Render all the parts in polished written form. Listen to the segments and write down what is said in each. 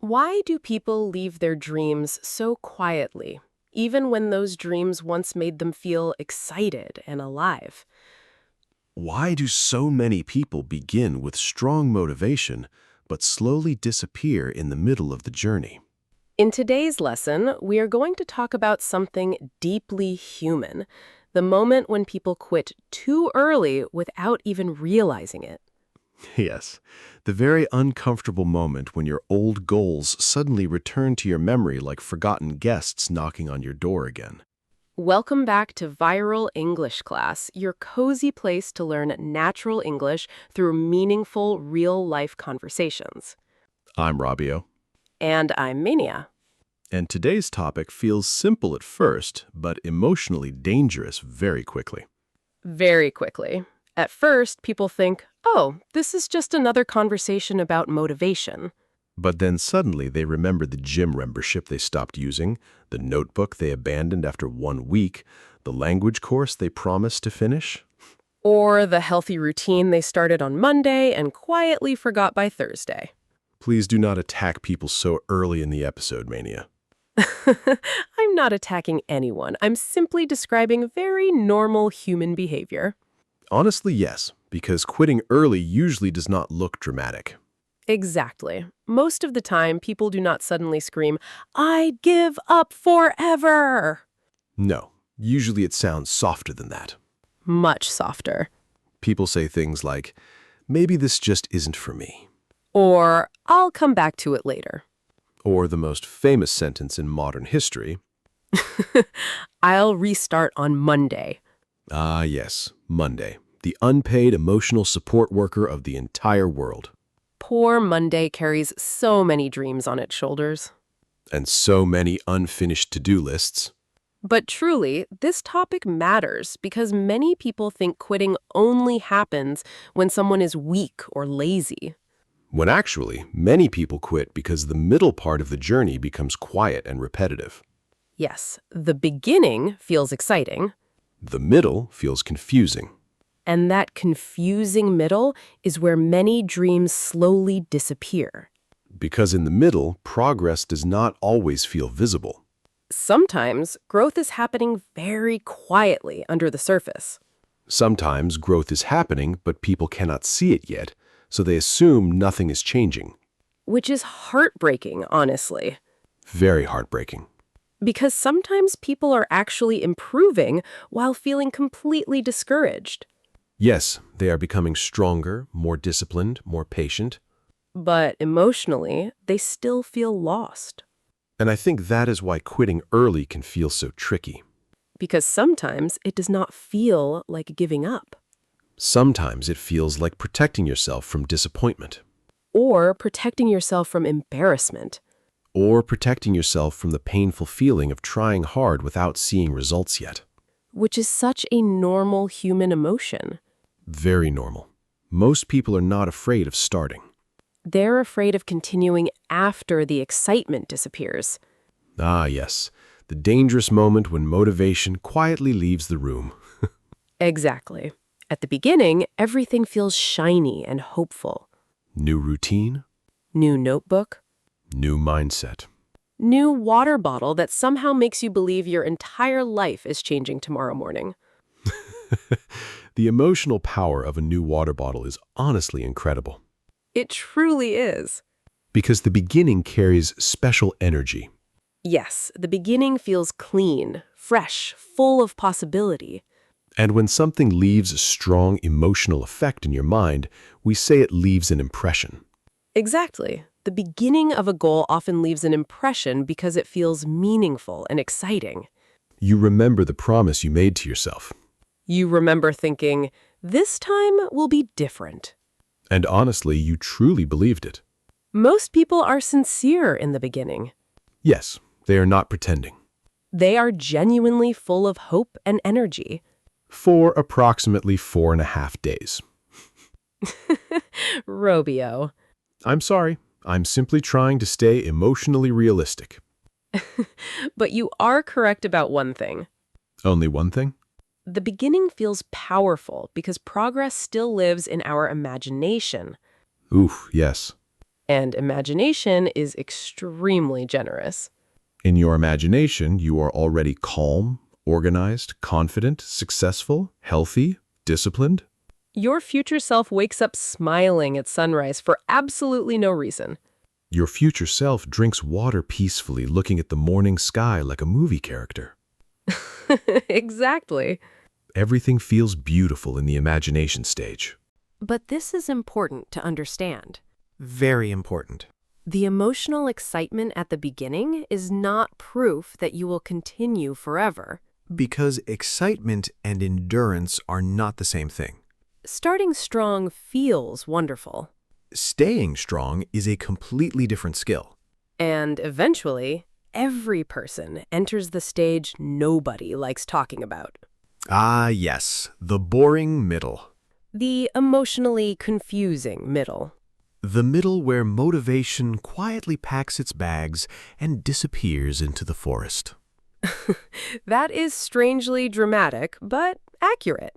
Why do people leave their dreams so quietly, even when those dreams once made them feel excited and alive? Why do so many people begin with strong motivation but slowly disappear in the middle of the journey? In today's lesson, we are going to talk about something deeply human, the moment when people quit too early without even realizing it. Yes, the very uncomfortable moment when your old goals suddenly return to your memory like forgotten guests knocking on your door again. Welcome back to Viral English Class, your cozy place to learn natural English through meaningful, real-life conversations. I'm Robio, And I'm Menia. and today's topic feels simple at first, but emotionally dangerous very quickly. Very quickly. At first, people think, oh, this is just another conversation about motivation. But then suddenly they remember the gym membership they stopped using, the notebook they abandoned after 1 week, the language course they promised to finish. Or the healthy routine they started on Monday and quietly forgot by Thursday. Please do not attack people so early in the episode, Mania. I'm not attacking anyone. I'm simply describing very normal human behavior. Honestly, yes, because quitting early usually does not look dramatic. Exactly. Most of the time, people do not suddenly scream, I give up forever. No, usually it sounds softer than that. Much softer. People say things like, maybe this just isn't for me. Or, I'll come back to it later. Or the most famous sentence in modern history, I'll restart on Monday. ah yes, Monday, the unpaid emotional support worker of the entire world. Poor Monday carries so many dreams on its shoulders. And so many unfinished to-do lists. But truly, this topic matters because many people think quitting only happens when someone is weak or lazy. When actually, many people quit because the middle part of the journey becomes quiet and repetitive. Yes, the beginning feels exciting, The middle feels confusing. and that confusing middle is where many dreams slowly disappear. Because in the middle, progress does not always feel visible. Sometimes growth is happening very quietly under the surface. Sometimes growth is happening, but people cannot see it yet, so they assume nothing is changing. Which is heartbreaking, honestly. Very heartbreaking. Because sometimes people are actually improving while feeling completely discouraged. Yes, they are becoming stronger, more disciplined, more patient. But emotionally, they still feel lost. And I think that is why quitting early can feel so tricky. Because sometimes it does not feel like giving up. Sometimes it feels like protecting yourself from disappointment, Or protecting yourself from embarrassment. or protecting yourself from the painful feeling of trying hard without seeing results yet. Which is such a normal human emotion. Very normal. Most people are not afraid of starting. They're afraid of continuing after the excitement disappears. Ah, yes, the dangerous moment when motivation quietly leaves the room. Exactly. At the beginning, everything feels shiny and hopeful. New routine, New notebook, new mindset. new water bottle that somehow makes you believe your entire life is changing tomorrow morning. The emotional power of a new water bottle is honestly incredible. It truly is. Because the beginning carries special energy. Yes, the beginning feels clean, fresh, full of possibility. And when something leaves a strong emotional effect in your mind, we say it leaves an impression. Exactly. The beginning of a goal often leaves an impression because it feels meaningful and exciting. You remember the promise you made to yourself. You remember thinking, this time will be different. And honestly, you truly believed it. Most people are sincere in the beginning. Yes, they are not pretending. They are genuinely full of hope and energy. For approximately 4.5 days. Robio. I'm sorry. I'm simply trying to stay emotionally realistic. But you are correct about one thing. Only one thing? The beginning feels powerful because progress still lives in our imagination. Oof, yes. And imagination is extremely generous. In your imagination, you are already calm, organized, confident, successful, healthy, disciplined. Your future self wakes up smiling at sunrise for absolutely no reason. Your future self drinks water peacefully, looking at the morning sky like a movie character. Exactly. Everything feels beautiful in the imagination stage. But this is important to understand. Very important. The emotional excitement at the beginning is not proof that you will continue forever. Because excitement and endurance are not the same thing. Starting strong feels wonderful. Staying strong is a completely different skill. And eventually, every person enters the stage nobody likes talking about. Ah, yes, the boring middle. The emotionally confusing middle. The middle where motivation quietly packs its bags and disappears into the forest. That is strangely dramatic, but accurate.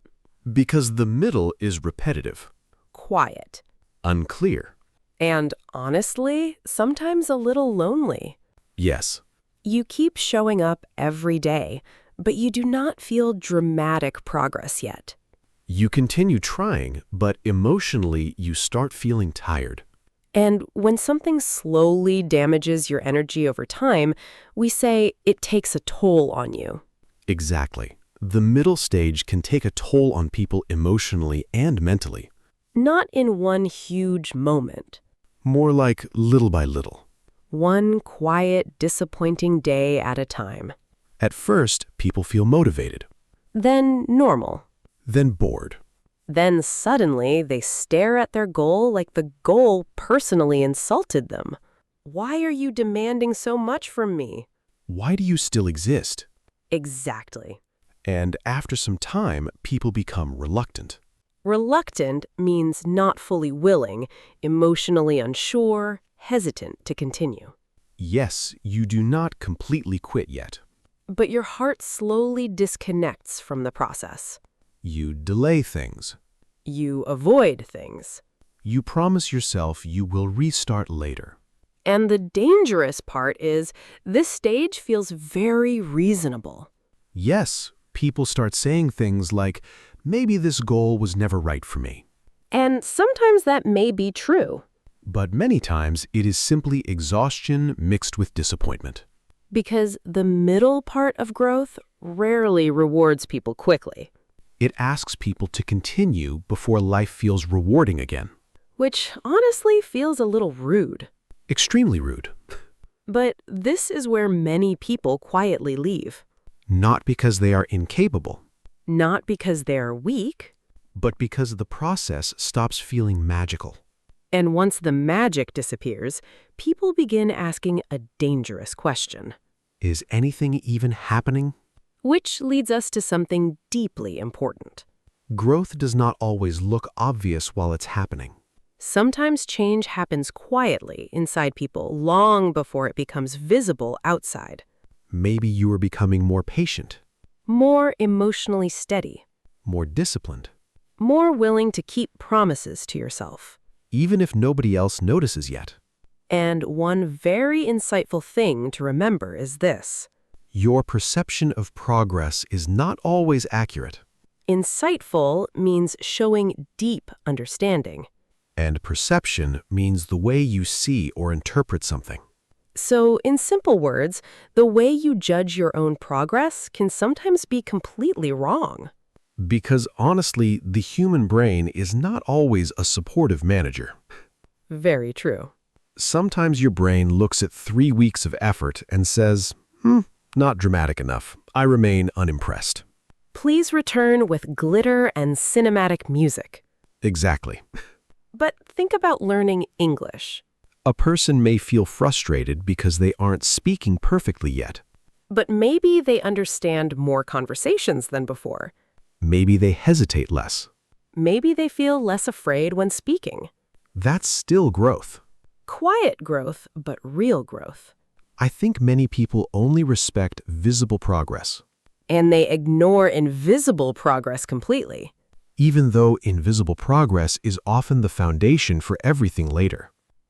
Because the middle is repetitive, Quiet. unclear. And honestly, sometimes a little lonely. Yes, You keep showing up every day, but you do not feel dramatic progress yet. you continue trying, but emotionally you start feeling tired. And when something slowly damages your energy over time, we say it takes a toll on you. Exactly. The middle stage can take a toll on people emotionally and mentally. Not in one huge moment. More like little by little. One quiet, disappointing day at a time. At first, people feel motivated, Then normal. then bored. Then suddenly they stare at their goal like the goal personally insulted them. Why are you demanding so much from me? Why do you still exist? Exactly. And after some time, people become reluctant. Reluctant means not fully willing, emotionally unsure, hesitant to continue. Yes, you do not completely quit yet. But your heart slowly disconnects from the process. You delay things. You avoid things. You promise yourself you will restart later. And the dangerous part is this stage feels very reasonable. Yes, people start saying things like, maybe this goal was never right for me. And sometimes that may be true, But many times it is simply exhaustion mixed with disappointment. because the middle part of growth rarely rewards people quickly, It asks people to continue before life feels rewarding again. which honestly feels a little rude. Extremely rude. But this is where many people quietly leave. Not because they are incapable, Not because they're weak, but because the process stops feeling magical. and once the magic disappears, people begin asking a dangerous question. Is anything even happening? Which leads us to something deeply important. Growth does not always look obvious while it's happening. Sometimes change happens quietly inside people long before it becomes visible outside. Maybe you are becoming more patient, More emotionally steady. more disciplined, More willing to keep promises to yourself. even if nobody else notices yet. And one very insightful thing to remember is this. Your perception of progress is not always accurate, Insightful means showing deep understanding. and perception means the way you see or interpret something. So, in simple words, the way you judge your own progress can sometimes be completely wrong. Because honestly, the human brain is not always a supportive manager. Very true. Sometimes your brain looks at 3 weeks of effort and says, not dramatic enough. I remain unimpressed. Please return with glitter and cinematic music. Exactly. But think about learning English. A person may feel frustrated because they aren't speaking perfectly yet. But maybe they understand more conversations than before. Maybe they hesitate less. Maybe they feel less afraid when speaking. That's still growth. Quiet growth, but real growth. I think many people only respect visible progress, And they ignore invisible progress completely. even though invisible progress is often the foundation for everything later.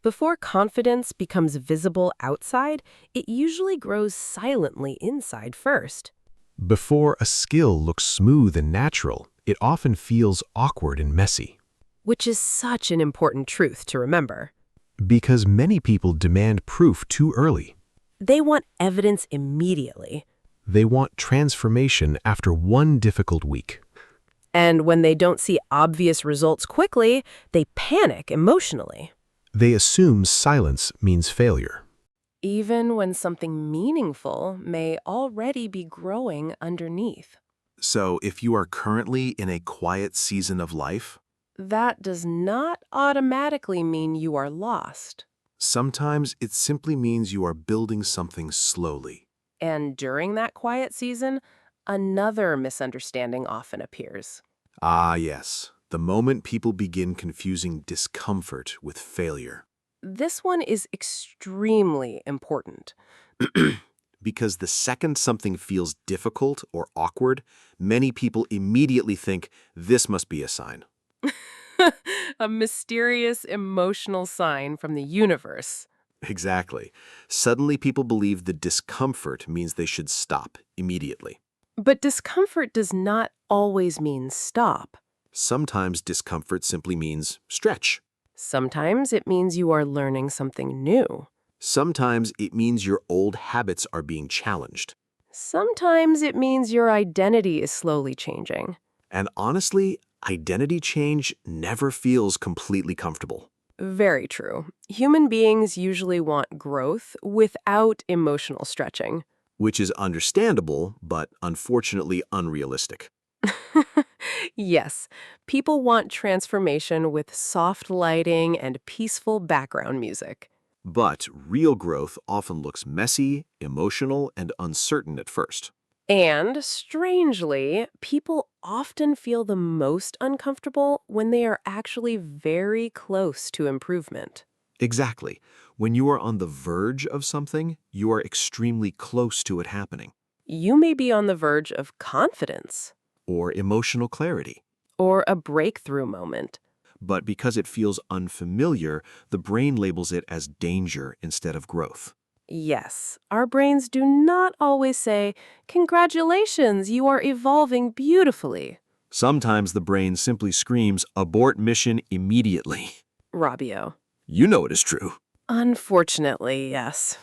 Before confidence becomes visible outside, it usually grows silently inside first. Before a skill looks smooth and natural, it often feels awkward and messy. Which is such an important truth to remember. Because many people demand proof too early. They want evidence immediately. They want transformation after one difficult week. And when they don't see obvious results quickly, they panic emotionally. They assume silence means failure. Even when something meaningful may already be growing underneath. So if you are currently in a quiet season of life, That does not automatically mean you are lost. sometimes it simply means you are building something slowly. And during that quiet season, another misunderstanding often appears. Ah, yes. The moment people begin confusing discomfort with failure. This one is extremely important. Because the second something feels difficult or awkward, many people immediately think this must be a sign. A mysterious emotional sign from the universe. Exactly. Suddenly people believe the discomfort means they should stop immediately. But discomfort does not always mean stop. Sometimes discomfort simply means stretch. Sometimes it means you are learning something new. Sometimes it means your old habits are being challenged. Sometimes it means your identity is slowly changing. And honestly, identity change never feels completely comfortable. Very true. Human beings usually want growth without emotional stretching. Which is understandable, but unfortunately unrealistic. Yes, people want transformation with soft lighting and peaceful background music. But real growth often looks messy, emotional, and uncertain at first. And, strangely, people often feel the most uncomfortable when they are actually very close to improvement. Exactly. When you are on the verge of something, you are extremely close to it happening. You may be on the verge of confidence Or emotional clarity. or a breakthrough moment. But because it feels unfamiliar, the brain labels it as danger instead of growth. Yes, our brains do not always say, "Congratulations, you are evolving beautifully." Sometimes the brain simply screams, "Abort mission immediately." Robio. You know it is true. Unfortunately, yes.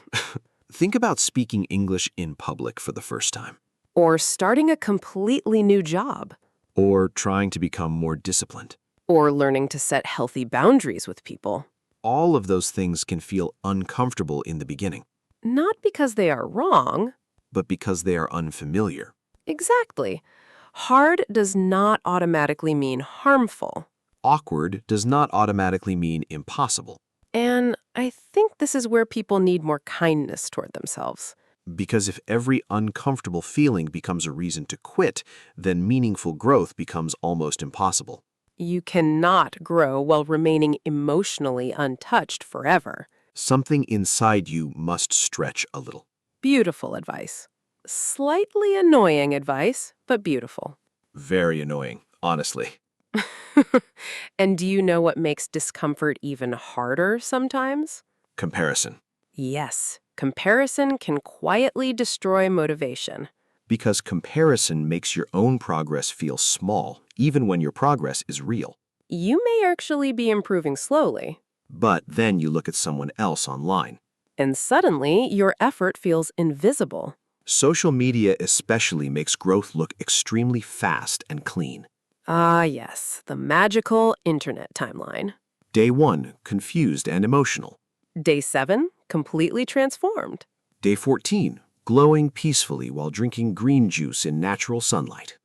Think about speaking English in public for the first time. Or starting a completely new job. Or trying to become more disciplined. Or learning to set healthy boundaries with people. All of those things can feel uncomfortable in the beginning, Not because they are wrong. but because they are unfamiliar. Exactly. Hard does not automatically mean harmful. Awkward does not automatically mean impossible, And I think this is where people need more kindness toward themselves. because if every uncomfortable feeling becomes a reason to quit, then meaningful growth becomes almost impossible. You cannot grow while remaining emotionally untouched forever. Something inside you must stretch a little. Beautiful advice. Slightly annoying advice, but beautiful. Very annoying, honestly. And do you know what makes discomfort even harder sometimes? Comparison. Yes, comparison can quietly destroy motivation. Because comparison makes your own progress feel small, even when your progress is real. You may actually be improving slowly, But then you look at someone else online. and suddenly your effort feels invisible. Social media especially makes growth look extremely fast and clean. Ah, yes, the magical internet timeline. Day 1, confused and emotional. Day 7, completely transformed. Day 14, glowing peacefully while drinking green juice in natural sunlight.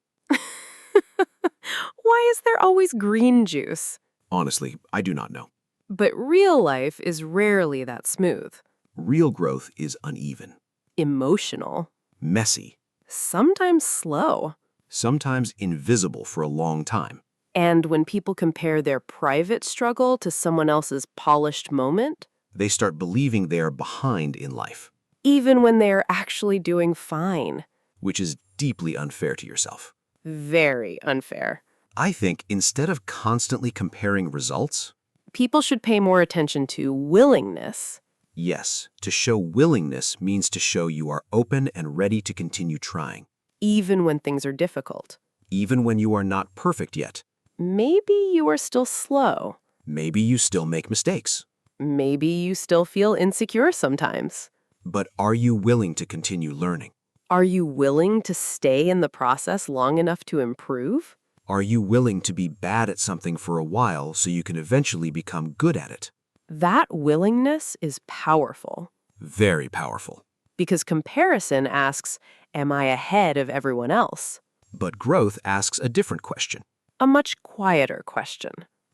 Why is there always green juice? Honestly, I do not know. But real life is rarely that smooth. Real growth is uneven, Emotional. messy, Sometimes slow. sometimes invisible for a long time. And when people compare their private struggle to someone else's polished moment, They start believing they are behind in life, even when they are actually doing fine. which is deeply unfair to yourself. Very unfair. I think instead of constantly comparing results, People should pay more attention to willingness. Yes, to show willingness means to show you are open and ready to continue trying, Even when things are difficult. even when you are not perfect yet. Maybe you are still slow. Maybe you still make mistakes. Maybe you still feel insecure sometimes. But are you willing to continue learning? Are you willing to stay in the process long enough to improve? Are you willing to be bad at something for a while so you can eventually become good at it? That willingness is powerful Very powerful. because comparison asks, am I ahead of everyone else? But growth asks a different question. A much quieter question.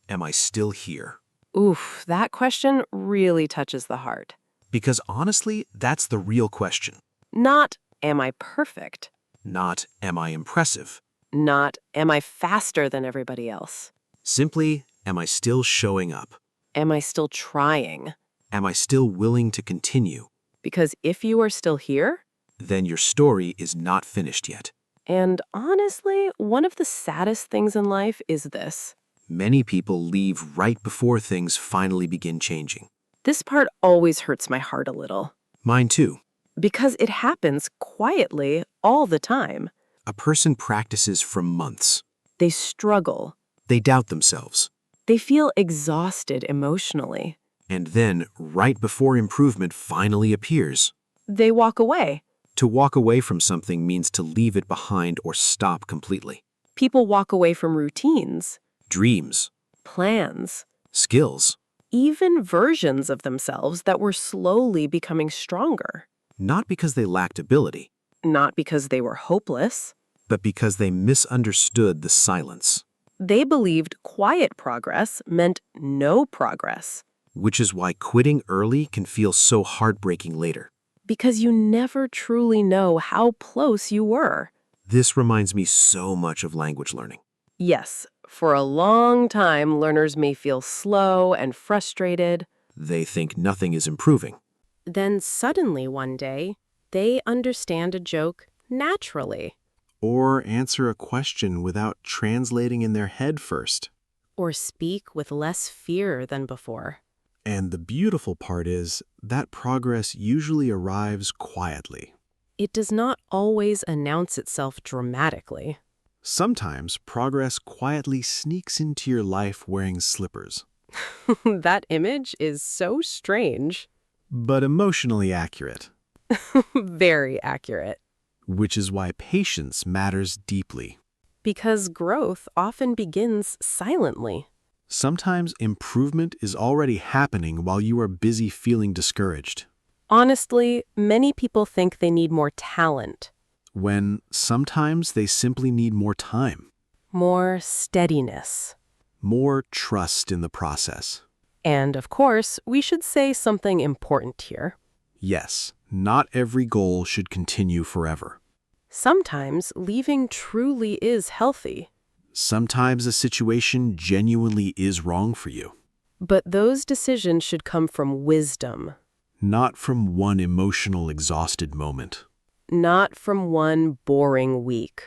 Am I still here? Oof, that question really touches the heart. Because honestly, that's the real question. Not, am I perfect? Not, am I impressive? Not, am I faster than everybody else? Simply, am I still showing up? Am I still trying? Am I still willing to continue? Because if you are still here, Then your story is not finished yet. and honestly, one of the saddest things in life is this. Many people leave right before things finally begin changing. This part always hurts my heart a little. Mine too. Because it happens quietly all the time. A person practices for months. They struggle. They doubt themselves. They feel exhausted emotionally. And then, right before improvement finally appears, They walk away. to walk away from something means to leave it behind or stop completely. People walk away from routines, Dreams, plans, skills, even versions of themselves that were slowly becoming stronger. not because they lacked ability, Not because they were hopeless. but because they misunderstood the silence, They believed quiet progress meant no progress. which is why quitting early can feel so heartbreaking later. Because you never truly know how close you were. This reminds me so much of language learning. Yes, for a long time, learners may feel slow and frustrated. They think nothing is improving. Then suddenly one day, they understand a joke naturally. Or answer a question without translating in their head first. Or speak with less fear than before. And the beautiful part is that progress usually arrives quietly. It does not always announce itself dramatically. Sometimes progress quietly sneaks into your life wearing slippers, That image is so strange. but emotionally accurate, Very accurate. which is why patience matters deeply. Because growth often begins silently. Sometimes improvement is already happening while you are busy feeling discouraged, Honestly, many people think they need more talent, when sometimes they simply need more time, more steadiness. more trust in the process. And of course, we should say something important here. Yes, not every goal should continue forever. Sometimes leaving truly is healthy, Sometimes a situation genuinely is wrong for you, but those decisions should come from wisdom, not from one emotional exhausted moment, not from one boring week,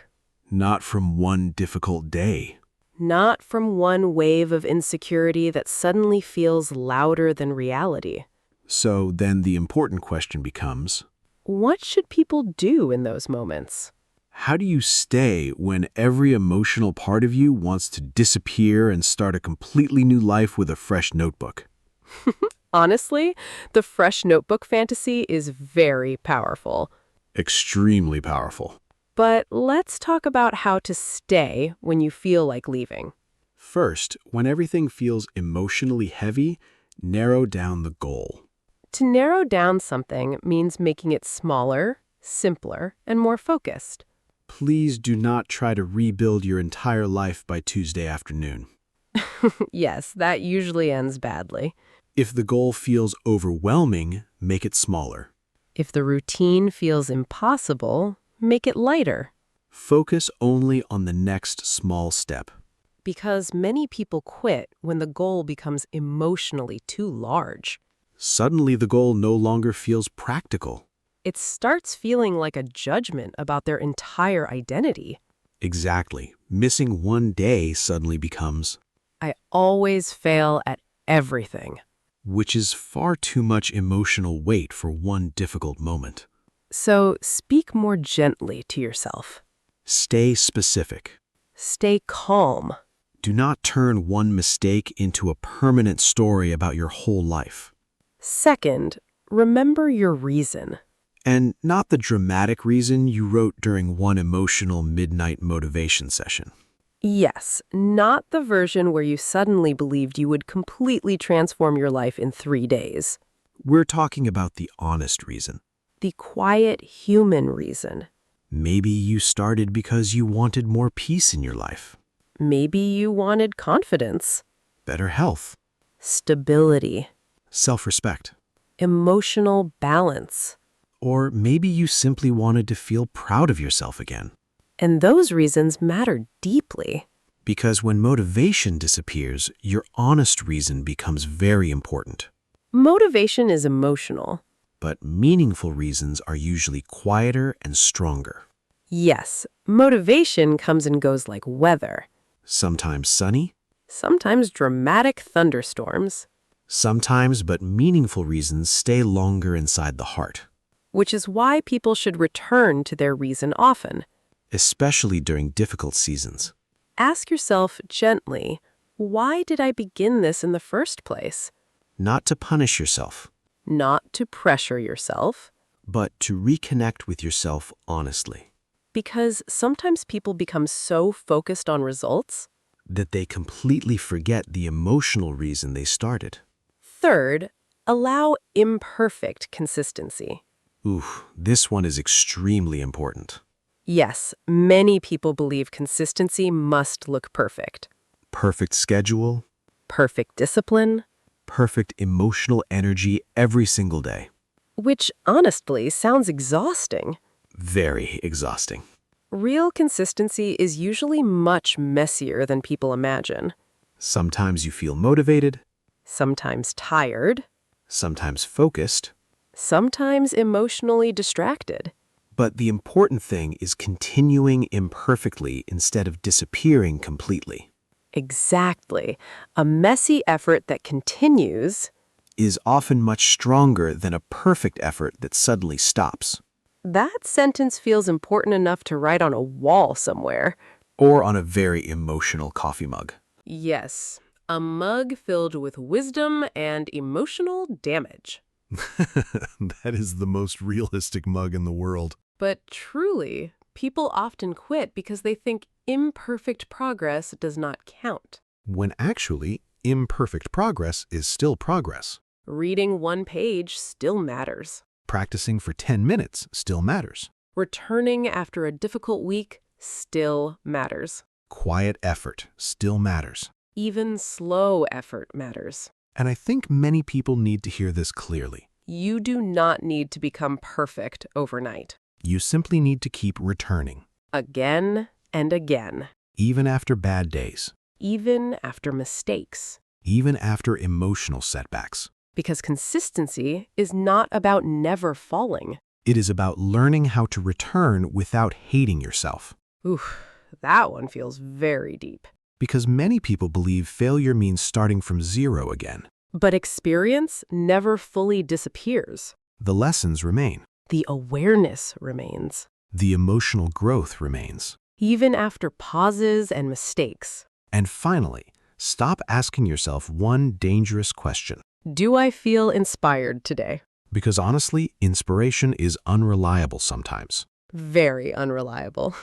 not from one difficult day. not from one wave of insecurity that suddenly feels louder than reality. So then the important question becomes, What should people do in those moments? how do you stay when every emotional part of you wants to disappear and start a completely new life with a fresh notebook? Honestly, the fresh notebook fantasy is very powerful. Extremely powerful. But let's talk about how to stay when you feel like leaving. First, when everything feels emotionally heavy, narrow down the goal. To narrow down something means making it smaller, simpler, and more focused. Please do not try to rebuild your entire life by Tuesday afternoon. Yes, that usually ends badly. If the goal feels overwhelming, make it smaller. If the routine feels impossible, make it lighter. Focus only on the next small step. Because many people quit when the goal becomes emotionally too large. Suddenly the goal no longer feels practical. It starts feeling like a judgment about their entire identity. Exactly. Missing one day suddenly becomes, I always fail at everything. which is far too much emotional weight for one difficult moment. So speak more gently to yourself. Stay specific. Stay calm. Do not turn one mistake into a permanent story about your whole life. Second, remember your reason. And not the dramatic reason you wrote during one emotional midnight motivation session. Yes, not the version where you suddenly believed you would completely transform your life in 3 days. We're talking about the honest reason. The quiet human reason. Maybe you started because you wanted more peace in your life, Maybe you wanted confidence, better health, stability, self-respect. emotional balance. Or maybe you simply wanted to feel proud of yourself again. And those reasons matter deeply. Because when motivation disappears, your honest reason becomes very important. Motivation is emotional. But meaningful reasons are usually quieter and stronger. Yes, motivation comes and goes like weather. Sometimes sunny, Sometimes dramatic thunderstorms, sometimes, but meaningful reasons stay longer inside the heart, which is why people should return to their reason often. especially during difficult seasons. Ask yourself gently, why did I begin this in the first place? Not to punish yourself, Not to pressure yourself, but to reconnect with yourself honestly, because sometimes people become so focused on results. that they completely forget the emotional reason they started. Third, allow imperfect consistency. Ooh, this one is extremely important. Yes, many people believe consistency must look perfect. Perfect schedule, Perfect discipline, perfect emotional energy every single day. which honestly sounds exhausting. Very exhausting. Real consistency is usually much messier than people imagine. Sometimes you feel motivated, Sometimes tired, sometimes focused, sometimes emotionally distracted. but the important thing is continuing imperfectly instead of disappearing completely. Exactly. A messy effort that continues. Is often much stronger than a perfect effort that suddenly stops, That sentence feels important enough to write on a wall somewhere. or on a very emotional coffee mug. Yes, a mug filled with wisdom and emotional damage. That is the most realistic mug in the world. But truly, people often quit because they think imperfect progress does not count. When actually, imperfect progress is still progress. Reading one page still matters. Practicing for 10 minutes still matters. Returning after a difficult week still matters. Quiet effort still matters. Even slow effort matters. And I think many people need to hear this clearly. You do not need to become perfect overnight. You simply need to keep returning, Again and again. even after bad days, Even after mistakes. even after emotional setbacks. Because consistency is not about never falling. It is about learning how to return without hating yourself. Oof, that one feels very deep. Because many people believe failure means starting from zero again. But experience never fully disappears. The lessons remain. The awareness remains. The emotional growth remains. Even after pauses and mistakes. And finally, stop asking yourself one dangerous question. Do I feel inspired today? Because honestly, inspiration is unreliable sometimes. Very unreliable.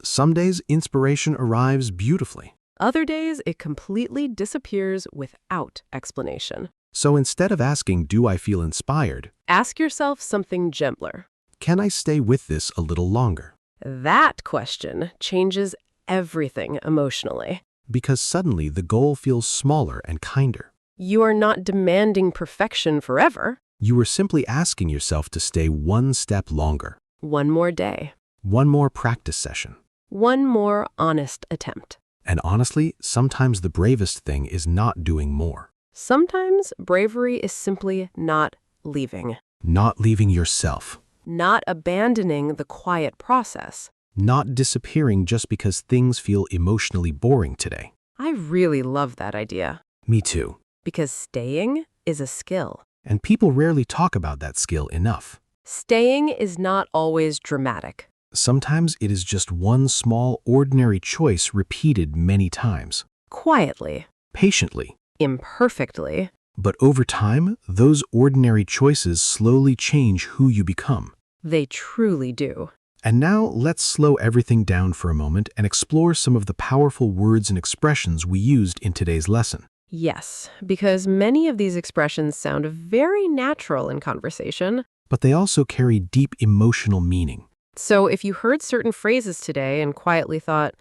Some days, inspiration arrives beautifully. Other days, it completely disappears without explanation. So instead of asking, do I feel inspired? Ask yourself something gentler. Can I stay with this a little longer? That question changes everything emotionally. Because suddenly the goal feels smaller and kinder. You are not demanding perfection forever. You are simply asking yourself to stay one step longer. One more day. One more practice session. One more honest attempt. And honestly, sometimes the bravest thing is not doing more. Sometimes bravery is simply not leaving. Not leaving yourself. Not abandoning the quiet process. Not disappearing just because things feel emotionally boring today. I really love that idea. Me too. because staying is a skill. And people rarely talk about that skill enough. Staying is not always dramatic. Sometimes it is just one small, ordinary choice repeated many times, Quietly, patiently. imperfectly. But over time, those ordinary choices slowly change who you become. They truly do. And now let's slow everything down for a moment and explore some of the powerful words and expressions we used in today's lesson. Yes, because many of these expressions sound very natural in conversation. But they also carry deep emotional meaning. So if you heard certain phrases today and quietly thought,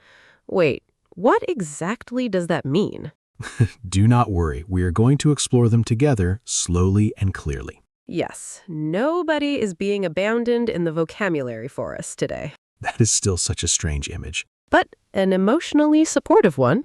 wait, what exactly does that mean? Do not worry, we are going to explore them together slowly and clearly. Yes, nobody is being abandoned in the vocabulary forest today, That is still such a strange image. but an emotionally supportive one.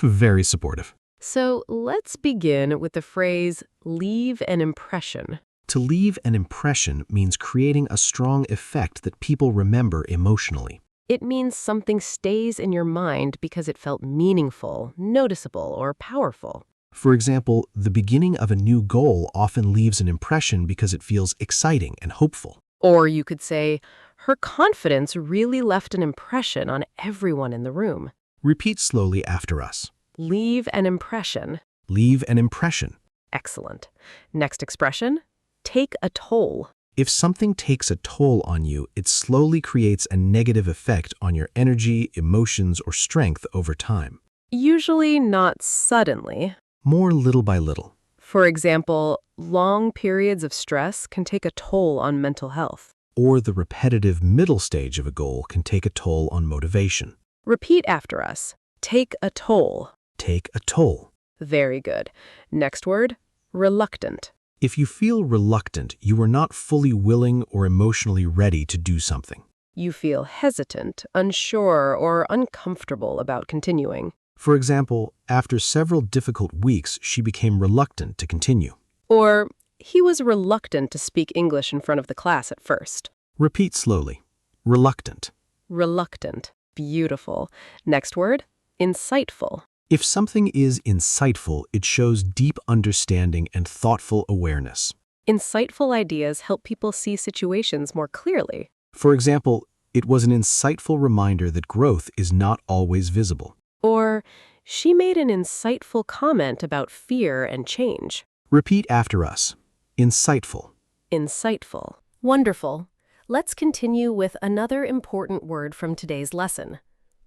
Very supportive. So let's begin with the phrase, leave an impression. To leave an impression means creating a strong effect that people remember emotionally. It means something stays in your mind because it felt meaningful, noticeable, or powerful. For example, the beginning of a new goal often leaves an impression because it feels exciting and hopeful. Or you could say, her confidence really left an impression on everyone in the room. Repeat slowly after us. Leave an impression. Leave an impression. Excellent. Next expression, take a toll. If something takes a toll on you, it slowly creates a negative effect on your energy, emotions, or strength over time. Usually not suddenly. More little by little. For example, long periods of stress can take a toll on mental health. Or the repetitive middle stage of a goal can take a toll on motivation. Repeat after us. Take a toll. Take a toll. Very good. Next word, reluctant. If you feel reluctant, you are not fully willing or emotionally ready to do something. You feel hesitant, unsure, or uncomfortable about continuing. For example, after several difficult weeks, she became reluctant to continue. Or, he was reluctant to speak English in front of the class at first. Repeat slowly. Reluctant. Reluctant. Beautiful. Next word, insightful. If something is insightful, it shows deep understanding and thoughtful awareness. Insightful ideas help people see situations more clearly. For example, it was an insightful reminder that growth is not always visible. Or, she made an insightful comment about fear and change. Repeat after us. Insightful. Insightful. Wonderful. Let's continue with another important word from today's lesson,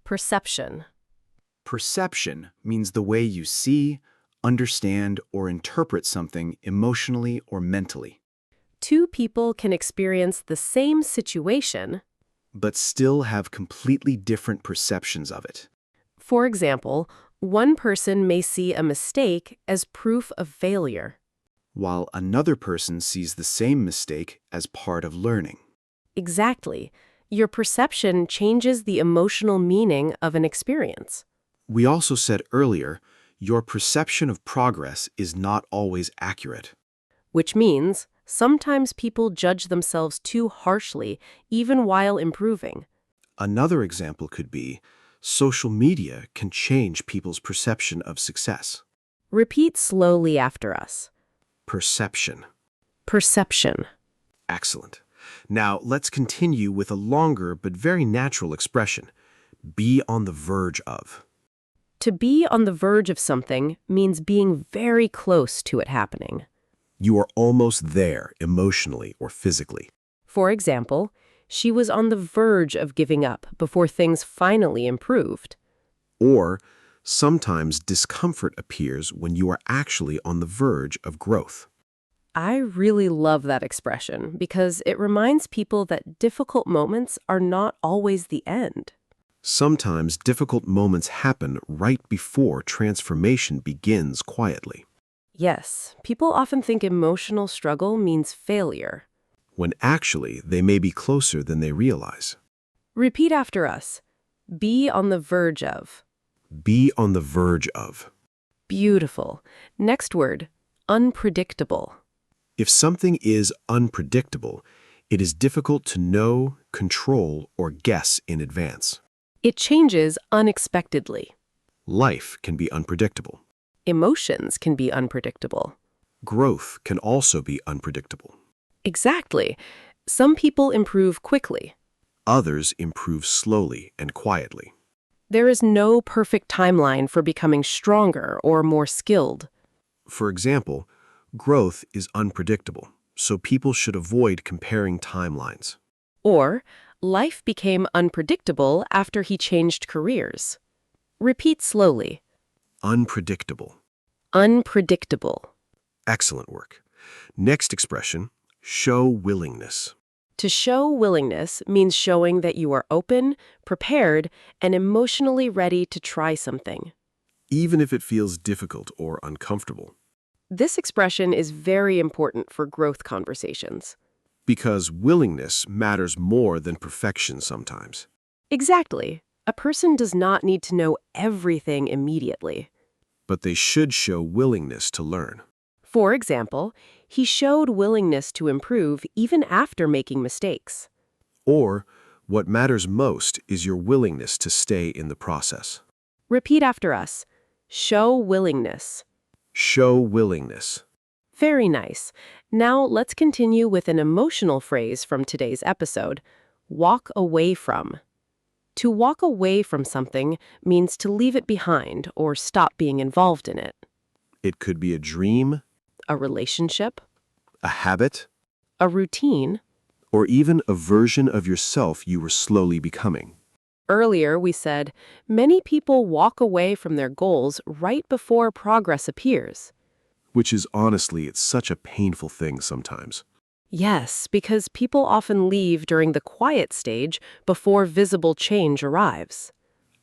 perception. Perception means the way you see, understand, or interpret something emotionally or mentally, Two people can experience the same situation. but still have completely different perceptions of it. For example, one person may see a mistake as proof of failure. While another person sees the same mistake as part of learning. Exactly. Your perception changes the emotional meaning of an experience. We also said earlier, your perception of progress is not always accurate. Which means sometimes people judge themselves too harshly, even while improving. Another example could be, social media can change people's perception of success. Repeat slowly after us. Perception. Perception. Excellent. Now, let's continue with a longer but very natural expression. Be on the verge of. To be on the verge of something means being very close to it happening. You are almost there, emotionally or physically. For example, she was on the verge of giving up before things finally improved. Or, sometimes discomfort appears when you are actually on the verge of growth. I really love that expression because it reminds people that difficult moments are not always the end. Sometimes difficult moments happen right before transformation begins quietly, Yes, people often think emotional struggle means failure. when actually they may be closer than they realize. Repeat after us. Be on the verge of. Be on the verge of. Beautiful. Next word, unpredictable. If something is unpredictable, it is difficult to know, control, or guess in advance. It changes unexpectedly. Life can be unpredictable. Emotions can be unpredictable. Growth can also be unpredictable. Exactly. Some people improve quickly. Others improve slowly and quietly. There is no perfect timeline for becoming stronger or more skilled. For example, growth is unpredictable, so people should avoid comparing timelines. Or, life became unpredictable after he changed careers. Repeat slowly. Unpredictable. Unpredictable. Excellent work. Next expression, show willingness. To show willingness means showing that you are open, prepared, and emotionally ready to try something. Even if it feels difficult or uncomfortable. This expression is very important for growth conversations. Because willingness matters more than perfection sometimes. Exactly. A person does not need to know everything immediately. But they should show willingness to learn. For example, he showed willingness to improve even after making mistakes. Or, what matters most is your willingness to stay in the process. Repeat after us. Show willingness. Show willingness. Very nice. Now let's continue with an emotional phrase from today's episode. Walk away from. To walk away from something means to leave it behind or stop being involved in it. It could be a dream, A relationship, a habit, a routine. or even a version of yourself you were slowly becoming. Earlier, we said, many people walk away from their goals right before progress appears. Which is honestly, it's such a painful thing sometimes. Yes, because people often leave during the quiet stage before visible change arrives.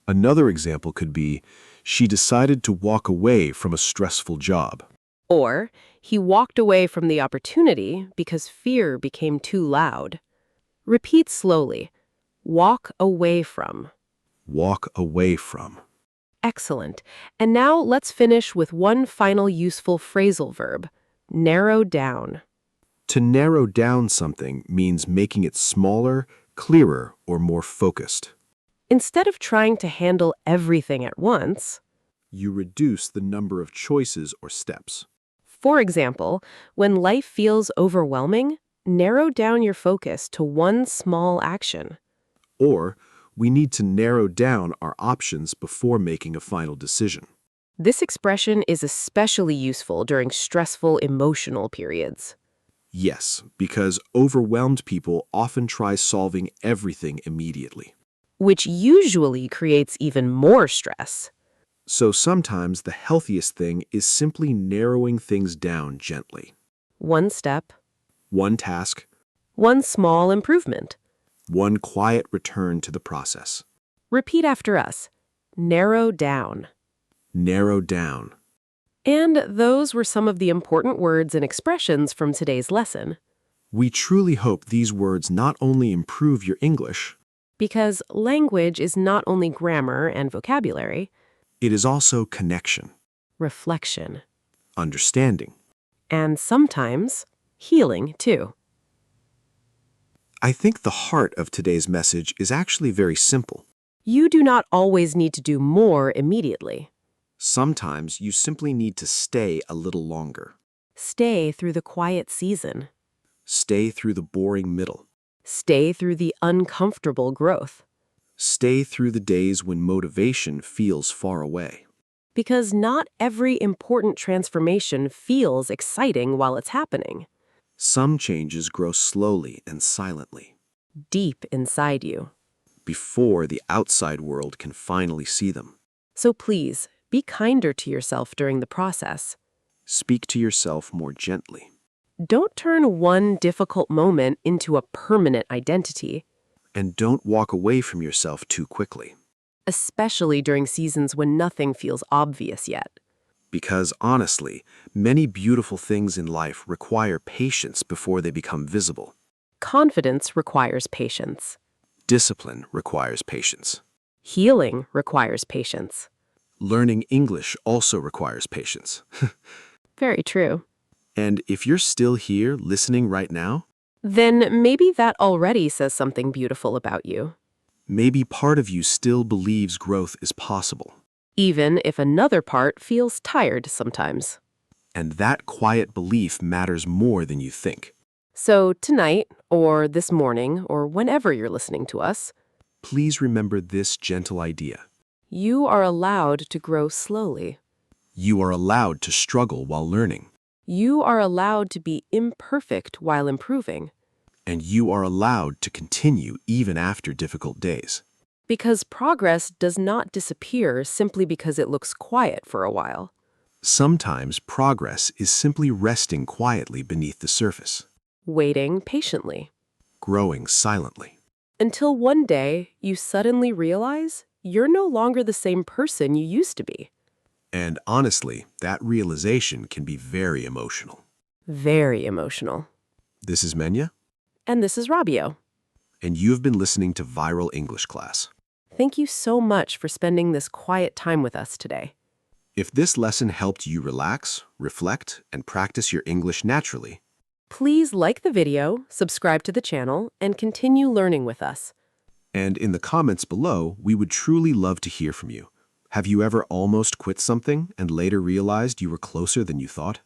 Another example could be, she decided to walk away from a stressful job. Or, he walked away from the opportunity because fear became too loud. Repeat slowly. Walk away from. Walk away from. Excellent. And now let's finish with one final useful phrasal verb. Narrow down. To narrow down something means making it smaller, clearer, or more focused. Instead of trying to handle everything at once, You reduce the number of choices or steps. for example, when life feels overwhelming, narrow down your focus to one small action. Or, we need to narrow down our options before making a final decision. This expression is especially useful during stressful emotional periods. Yes, because overwhelmed people often try solving everything immediately. Which usually creates even more stress. So sometimes the healthiest thing is simply narrowing things down gently. One step, One task, one small improvement. one quiet return to the process. Repeat after us. Narrow down. Narrow down. And those were some of the important words and expressions from today's lesson. We truly hope these words not only improve your English, Because language is not only grammar and vocabulary, it is also connection, reflection, understanding. and sometimes healing too. I think the heart of today's message is actually very simple. You do not always need to do more immediately. Sometimes you simply need to stay a little longer. Stay through the quiet season. Stay through the boring middle. Stay through the uncomfortable growth. Stay through the days when motivation feels far away. Because not every important transformation feels exciting while it's happening, Some changes grow slowly and silently, deep inside you. before the outside world can finally see them. So please, be kinder to yourself during the process. Speak to yourself more gently. Don't turn one difficult moment into a permanent identity, And don't walk away from yourself too quickly. especially during seasons when nothing feels obvious yet. Because honestly, many beautiful things in life require patience before they become visible. Confidence requires patience. Discipline requires patience. Healing requires patience. Learning English also requires patience. Very true. And if you're still here listening right now, Then maybe that already says something beautiful about you. maybe part of you still believes growth is possible. even if another part feels tired sometimes. And that quiet belief matters more than you think. So tonight, or this morning, or whenever you're listening to us, Please remember this gentle idea. you are allowed to grow slowly. You are allowed to struggle while learning, You are allowed to be imperfect while improving. and you are allowed to continue even after difficult days. Because progress does not disappear simply because it looks quiet for a while. Sometimes progress is simply resting quietly beneath the surface, Waiting patiently. growing silently. Until one day, you suddenly realize you're no longer the same person you used to be. And honestly, that realization can be very emotional. Very emotional. This is Menia, And this is Robio. and you've been listening to Viral English Class. Thank you so much for spending this quiet time with us today. If this lesson helped you relax, reflect, and practice your English naturally, Please like the video, subscribe to the channel, and continue learning with us. and in the comments below, we would truly love to hear from you. Have you ever almost quit something and later realized you were closer than you thought?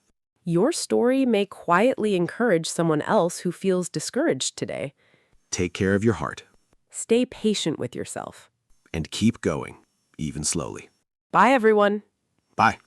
Your story may quietly encourage someone else who feels discouraged today. Take care of your heart Stay patient with yourself. and keep going, even slowly. Bye, everyone. Bye.